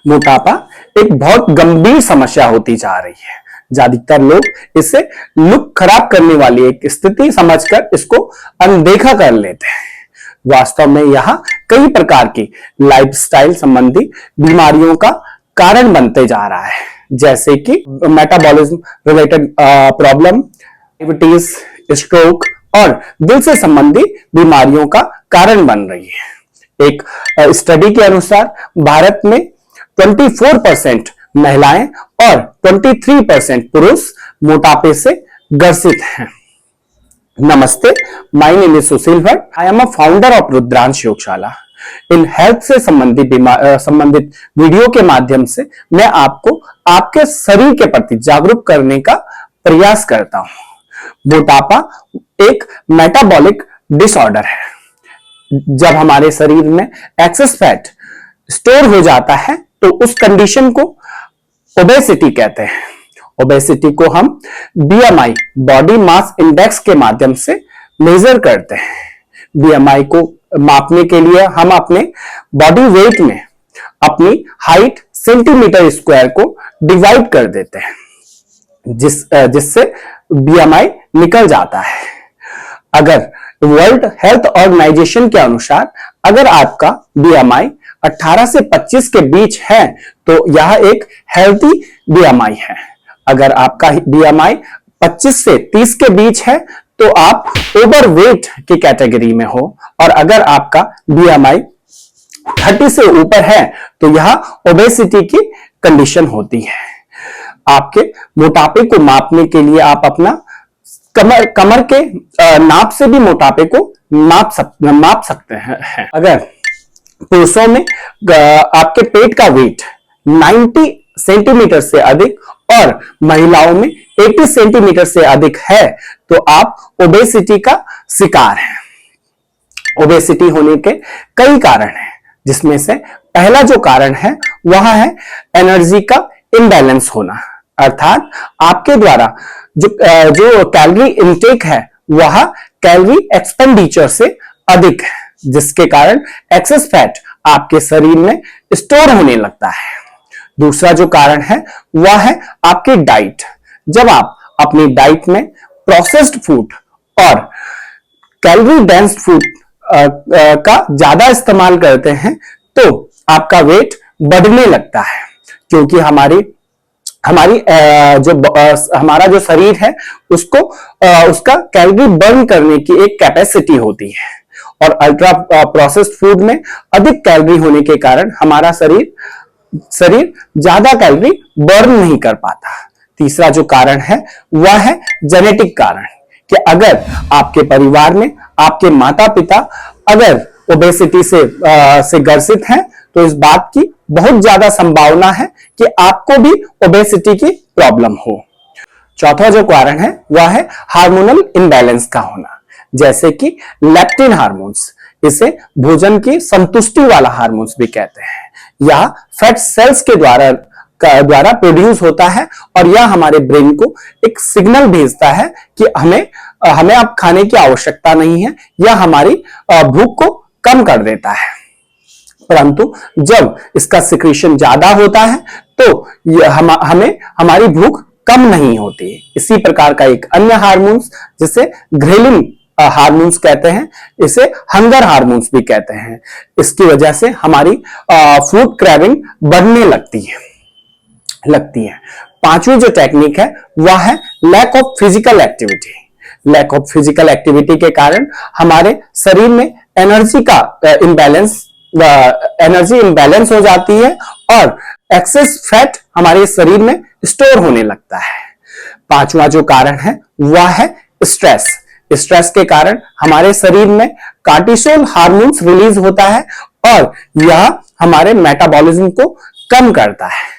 मोटापा एक बहुत गंभीर समस्या होती जा रही है। ज्यादातर लोग इसे लुक खराब करने वाली एक स्थिति समझकर इसको अनदेखा कर लेते हैं। वास्तव में यह कई प्रकार की लाइफस्टाइल संबंधी बीमारियों का कारण बनते जा रहा है, जैसे कि metabolism related problem, diabetes, stroke और दिल से संबंधी बीमारियों का कारण बन रही है। एक स्टडी के अनुसार भारत में 24% महिलाएं और 23% पुरुष मोटापे से ग्रसित हैं। Namaste, my name is Sushil Bhatt. I am a founder of Rudransh Yogshala. इन हेल्थ से संबंधित वीडियो के माध्यम से मैं आपको आपके शरीर के प्रति जागरूक करने का प्रयास करता हूं। मोटापा एक मेटाबॉलिक डिसऑर्डर है। जब हमारे शरीर में एक्सेस फैट स्टोर हो जाता है तो उस कंडीशन को ओबेसिटी कहते हैं। ओबेसिटी को हम बीएमआई, बॉडी मास इंडेक्स के माध्यम से मेजर करते हैं। बीएमआई को मापने के लिए हम अपने बॉडी वेट में अपनी हाइट सेंटीमीटर स्क्वायर को डिवाइड कर देते हैं, जिससे बीएमआई निकल जाता है। अगर वर्ल्ड हेल्थ ऑर्गेनाइजेशन के अनुसार अगर आपका बीएमआई 18 से 25 के बीच है तो यह एक हेल्थी बीएमआई है। अगर आपका बीएमआई 25 से 30 के बीच है तो आप ओवरवेट की कैटेगरी में हो, और अगर आपका बीएमआई 30 से ऊपर है तो यह ओबेसिटी की कंडीशन होती है। आपके मोटापे को मापने के लिए आप अपना कमर के नाप से भी मोटापे को माप सकते हैं। अगर पुरुषों में आपके पेट का वेट 90 सेंटीमीटर से अधिक और महिलाओं में 80 सेंटीमीटर से अधिक है तो आप ओबेसिटी का शिकार हैं। ओबेसिटी होने के कई कारण हैं, जिसमें से पहला जो कारण है वह है एनर्जी का इम्बैलेंस होना, अर्थात आपके द्वारा जो कैलोरी इनटेक है वह कैलोरी एक्सपेंडिचर से अधिक है, जिसके कारण एक्सेस फैट आपके शरीर में स्टोर होने लगता है। दूसरा जो कारण है वह है आपकी डाइट। जब आप अपनी डाइट में प्रोसेस्ड फूड और कैलोरी डेंस फूड का ज्यादा इस्तेमाल करते हैं तो आपका वेट बढ़ने लगता है, क्योंकि हमारा जो शरीर है उसको उसका कैलोरी बर्न करने की एक कैपेसिटी होती है, और अल्ट्रा प्रोसेस्ड फूड में अधिक कैलोरी होने के कारण हमारा शरीर ज्यादा कैलोरी बर्न नहीं कर पाता। तीसरा जो कारण है वह है जेनेटिक कारण, कि अगर आपके परिवार में आपके माता पिता अगर ओबेसिटी से ग्रसित हैं तो इस बात की बहुत ज्यादा संभावना है कि आपको भी ओबेसिटी की प्रॉब्लम हो। चौथा जो कारण है वह है हार्मोनल इम्बैलेंस का होना, जैसे कि लेप्टिन हार्मोन्स, इसे भोजन की संतुष्टि वाला हार्मोन्स भी कहते हैं। यह फैट सेल्स के द्वारा प्रोड्यूस होता है और यह हमारे ब्रेन को एक सिग्नल भेजता है कि हमें अब खाने की आवश्यकता नहीं है, यह हमारी भूख को कम कर देता है। परंतु जब इसका सिक्रीशन ज्यादा होता है तो हमें हमारी भूख कम नहीं होती। इसी प्रकार का एक अन्य हार्मोन्स जिसे ग्रेलिन हार्मोन्स कहते हैं, इसे हंगर हार्मोन्स भी कहते हैं। इसकी वजह से हमारी फूड क्रेविंग बढ़ने लगती है। पांचवी जो टेक्निक है वह है lack of physical activity. Lack of physical activity के कारण हमारे शरीर में एनर्जी इंबैलेंस हो जाती है और एक्सेस फैट हमारे शरीर में स्टोर होने लगता है। पांचवा जो कारण है वह है स्ट्रेस। स्ट्रेस के कारण हमारे शरीर में कार्टिसोल हार्मोन्स रिलीज होता है और यह हमारे मेटाबॉलिज्म को कम करता है।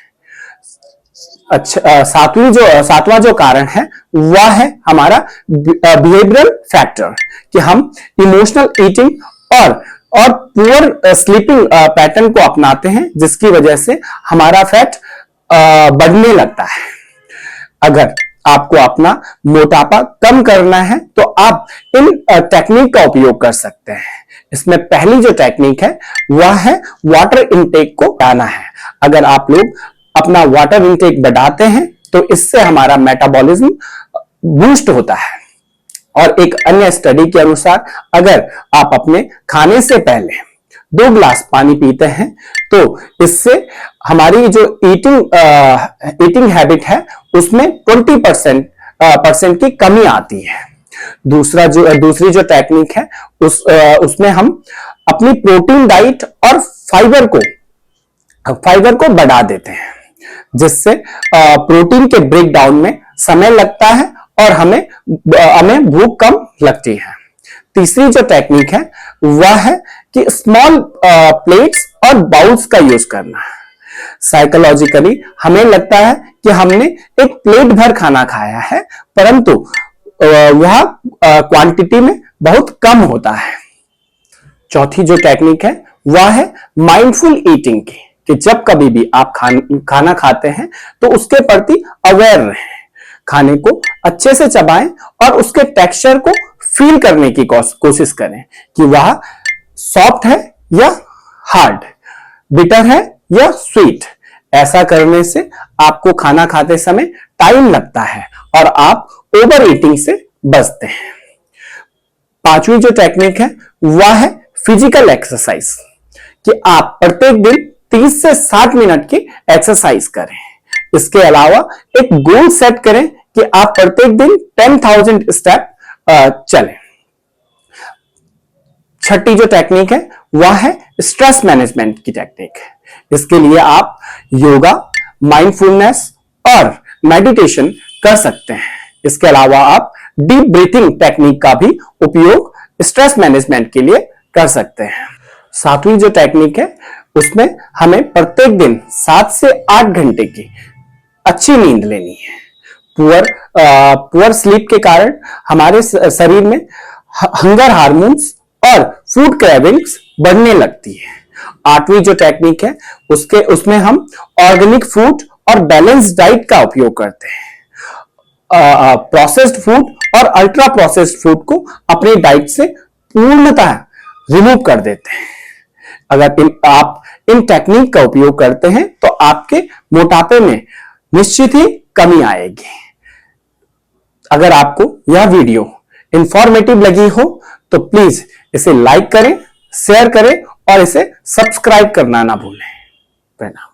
अच्छा, सातवां जो कारण है वह है हमारा बिहेवियरल फैक्टर, कि हम इमोशनल ईटिंग और पुअर स्लीपिंग पैटर्न को अपनाते हैं, जिसकी वजह से हमारा फैट बढ़ने लगता है। अगर आपको अपना मोटापा कम करना है तो आप इन टेक्निक का उपयोग कर सकते हैं। इसमें पहली जो टेक्निक है वह है वाटर इनटेक को बढ़ाना है। अगर आप लोग अपना वाटर इनटेक बढ़ाते हैं तो इससे हमारा मेटाबॉलिज्म बूस्ट होता है। और एक अन्य स्टडी के अनुसार अगर आप अपने खाने से पहले 2 गिलास पानी पीते हैं तो इससे हमारी जो ईटिंग हैबिट है उसमें 20% की कमी आती है। दूसरी जो टेक्निक है उसमें हम अपनी प्रोटीन डाइट और फाइबर को बढ़ा देते हैं, जिससे प्रोटीन के ब्रेकडाउन में समय लगता है और हमें भूख कम लगती है। तीसरी जो टेक्निक है वह है कि स्मॉल प्लेट्स और बाउल्स का यूज करना। साइकोलॉजिकली हमें लगता है कि हमने एक प्लेट भर खाना खाया है, परंतु वह क्वांटिटी में बहुत कम होता है। चौथी जो टेक्निक है वह है माइंडफुल ईटिंग की, कि जब कभी भी आप खाना खाते हैं तो उसके प्रति अवेयर रहें, खाने को अच्छे से चबाएं और उसके टेक्सचर को फील करने की कोशिश करें कि वह सॉफ्ट है या हार्ड, बिटर है या स्वीट। ऐसा करने से आपको खाना खाते समय टाइम लगता है और आप ओवर ईटिंग से बचते हैं। पांचवी जो टेक्निक है वह है फिजिकल एक्सरसाइज, कि आप प्रत्येक दिन 30 से 60 मिनट की एक्सरसाइज करें। इसके अलावा एक गोल सेट करें कि आप प्रत्येक दिन 10,000 स्टेप चलें। छठी जो टेक्निक है वह है स्ट्रेस मैनेजमेंट की टेक्निक। इसके लिए आप योगा, माइंडफुलनेस और मेडिटेशन कर सकते हैं। इसके अलावा आप डीप ब्रीथिंग टेक्निक का भी उपयोग स्ट्रेस मैनेजमेंट के लिए कर सकते हैं। सातवीं जो टेक्निक है उसमें हमें प्रत्येक दिन 7 से 8 घंटे की अच्छी नींद लेनी है। पुअर स्लीप के कारण हमारे शरीर में हंगर हार्मोन्स और फूड क्रेविंग्स बढ़ने लगती है। आठवीं जो टेक्निक है उसमें हम ऑर्गेनिक फूड और बैलेंस डाइट का उपयोग करते हैं। प्रोसेस्ड फूड और अल्ट्रा प्रोसेस्ड फूड को अपनी डाइट से पूर्णतः रिमूव कर देते हैं। अगर आप इन टेक्निक का उपयोग करते हैं तो आपके मोटापे में निश्चित ही कमी आएगी। अगर आपको यह वीडियो इंफॉर्मेटिव लगी हो तो प्लीज इसे लाइक करें, शेयर करें और इसे सब्सक्राइब करना ना भूलें। प्रणाम।